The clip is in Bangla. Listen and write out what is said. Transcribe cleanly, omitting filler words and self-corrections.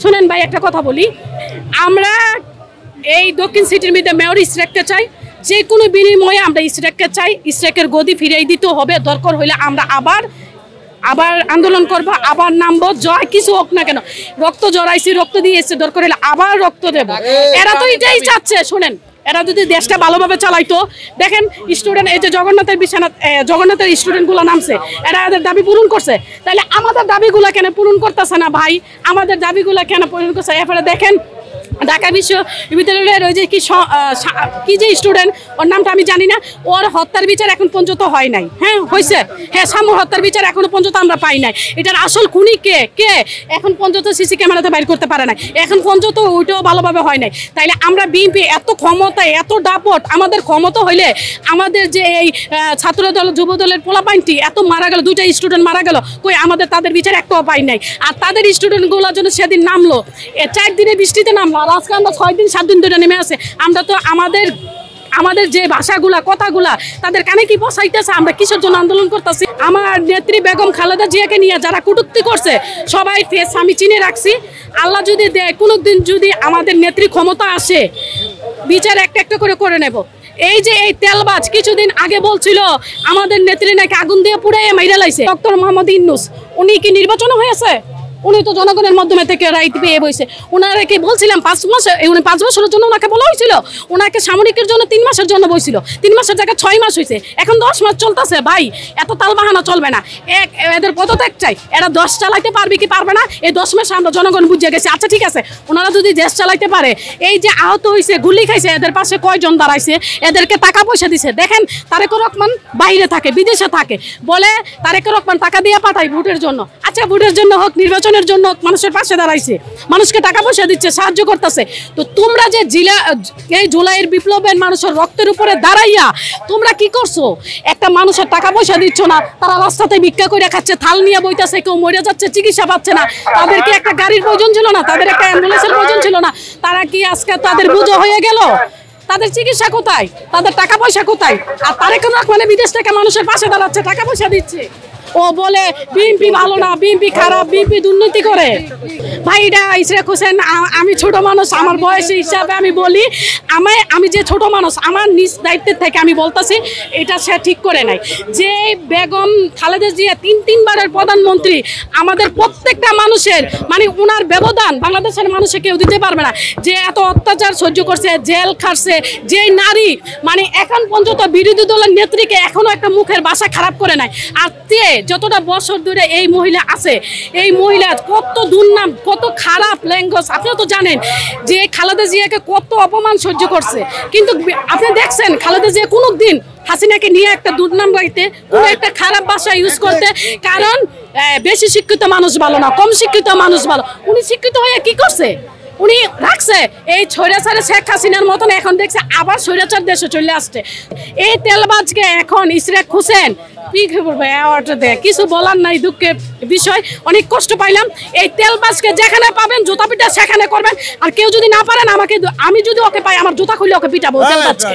শুনেন ভাই একটা কথা বলি, আমরা এই দক্ষিণ সিটির মধ্যে মেয়র ইশরাককে চাই, যে কোনো বিনিময়ে আমরা ইশরাককে চাই। ইশরাকের গদি ফিরিয়ে দিতে হবে, দরকার হইলে আমরা আবার আন্দোলন করব, আবার নামবো, জয় কিছু হোক না কেন। রক্ত জড়াইছি, রক্ত দিয়েছে, দরকার হলে আবার রক্ত দেব। এরা তো এটাই চাচ্ছে। শোনেন, এরা যদি দেশটা ভালোভাবে চালাইতো, দেখেন স্টুডেন্ট এই যে জগন্নাথের স্টুডেন্টগুলো নামছে, এরা এদের দাবি পূরণ করছে, তাহলে আমাদের দাবিগুলো কেন পূরণ করতেছে না ভাই? আমাদের দাবিগুলো কেন পূরণ করছে? এরপরে দেখেন ঢাকা বিশ্ববিদ্যালয়ের ওই যে কি যে স্টুডেন্ট, ওর নামটা আমি জানি না, ওর হত্যার বিচার এখন পর্যন্ত হয় নাই। হ্যাঁ হয়েছে, হ্যাঁ শামুর হত্যার বিচার এখনো পর্যন্ত আমরা পাই নাই। এটার আসল খুনি কে এখন পর্যন্ত সিসি ক্যামেরাতে বাইর করতে পারে নাই, এখন পর্যন্ত ওইটাও ভালোভাবে হয় নাই। তাইলে আমরা বিএনপি এত ক্ষমতা, এত দাপট, আমাদের ক্ষমতা হইলে আমাদের যে এই ছাত্র দল যুব দলের পোলাপাইনটি এত মারা গেল, 2টা স্টুডেন্ট মারা গেল, কই আমাদের তাদের বিচার একটাও পাই নাই। আর তাদের স্টুডেন্টগুলোর জন্য সেদিন নামলো, 4 দিনে বৃষ্টিতে নামলো, আর আজকে আমরা 6 দিন 7 দিন ধরে নেমে আছে। আমরা তো আমাদের যে ভাষাগুলা কথাগুলা তাদের কানে কি বসাইতেছে, আমরা কিসের জন্য আন্দোলন করতেছি? আমার নেত্রী বেগম খালেদা জিয়াকে নিয়ে যারা কটূক্তি করছে, সবাই ফেস আমি চিনে রাখছি। আল্লাহ যদি দেয় কোনোদিন যদি আমাদের নেত্রী ক্ষমতা আসে, বিচার একটা করে নেব। এই যে এই তেলবাজ কিছুদিন আগে বলছিল আমাদের নেত্রী নাকি আগুন দিয়ে পুড়ে মাইরা লাইছে, ডক্টর মোহাম্মদ ইউনূস, উনি কি নির্বাচন হয়েছে? উনি তো জনগণের মাধ্যমে থেকে রাইট পেয়ে বইছে। ওনারা কি বলছিলাম 5 মাস, উনি 5 বছরের জন্য ওনাকে বলা হয়েছিল, ওনাকে সামরিকের জন্য 3 মাসের জন্য বইছিল, 3 মাসের জায়গায় 6 মাস হয়েছে, এখন 10 মাস চলতেছে। ভাই এত তালবাহানা চলবে না, এদের পদত্যাগ চাই। এরা 10 চালাইতে পারবে কি পারবে না, এই 10 মাসে আমরা জনগণ বুঝে গেছি। আচ্ছা ঠিক আছে, ওনারা যদি দেশ চালাইতে পারে, এই যে আহত হয়েছে, গুলি খাইছে, এদের পাশে কয়জন দাঁড়াইছে, এদেরকে টাকা পয়সা দিছে। দেখেন তারেক রহমান বাইরে থাকে, বিদেশে থাকে, বলে তারেক রহমান টাকা দিয়ে পাঠায় ভোটের জন্য। আচ্ছা ভোটের জন্য হোক, নির্বাচনের জন্য হোক, মানুষের পাশে দাঁড়াইছে, মানুষকে টাকা পয়সা দিচ্ছে, সাহায্য করতেছে। তো তোমরা যে এই জুলাইয়ের বিপ্লবের মানুষের রক্তের উপরে দাঁড়াইয়া তোমরা কি করছো? একটা মানুষের টাকা পয়সা দিচ্ছ না, তারা রাস্তাতে ভিক্ষা করে খাচ্ছে, থাল নিয়ে বইতেছে, কেউ মরে যাচ্ছে, চিকিৎসা পাচ্ছে না। তাদেরকে একটা গাড়ির প্রয়োজন ছিল না, তাদের একটা অ্যাম্বুলেন্সের প্রয়োজন ছিল না, তারা কি আজকে তাদের বুঝো হয়ে গেল? তাদের চিকিৎসা কোথায়? তাদের টাকা পয়সা কোথায়? আর তারেক রহমান বিদেশ থেকে মানুষের পাশে দাঁড়াচ্ছে, টাকা পয়সা দিচ্ছে। ও বলে বিএনপি ভালো না, বিএনপি খারাপ, বিএনপি দুর্নীতি করে। ভাইরা ইশরাক হোসেন, আমি ছোট মানুষ, আমার বয়স হিসাবে আমি বলি, আমি যে ছোট মানুষ, আমার নিজ দায়িত্বের থেকে আমি বলতেছি, এটা সে ঠিক করে নাই। যে বেগম খালেদা জিয়া 3 বারের প্রধানমন্ত্রী, আমাদের প্রত্যেকটা মানুষের মানে ওনার ব্যবধান বাংলাদেশের মানুষে কেউ দিতে পারবে না। যে এত অত্যাচার সহ্য করছে, জেল খাটছে, যে নারী মানে এখন পর্যন্ত বিরোধী দলের নেত্রীকে এখনো একটা মুখের ভাষা খারাপ করে নাই। আর যতটা বছর ধরে এই মহিলা আছে, এই মহিলা কত দুর্নাম, কত খারাপ ল্যাঙ্গুয়েজ, আপনারা তো জানেন যে খালেদা জিয়াকে কত অপমান সহ্য করছে। কিন্তু আপনি দেখছেন খালেদা জিয়া কোনোদিন হাসিনাকে নিয়ে একটা দুর্নাম গাইতে, কোনো একটা খারাপ ভাষা ইউজ করতে। কারণ বেশি শিক্ষিত মানুষ ভালো না, কম শিক্ষিত মানুষ ভালো। উনি শিক্ষিত হয়ে কি করছে? উনি রাখছে এই স্বৈরাচারের শেখ হাসিনার মতন, এখন দেখছে আবার স্বৈরাচার দেশে চলে আসছে। এই তেলবাজকে এখন ইশরাক হোসেন কি বলবো, কিছু বলার নাই, দুঃখের বিষয়, অনেক কষ্ট পাইলাম। এই তেলবাজকে যেখানে পাবেন জুতা পিটা সেখানে করবেন, আর কেউ যদি না পারেন আমি যদি ওকে পাই আমার জুতা খুলে ওকে পিটাবো তেলবাজকে।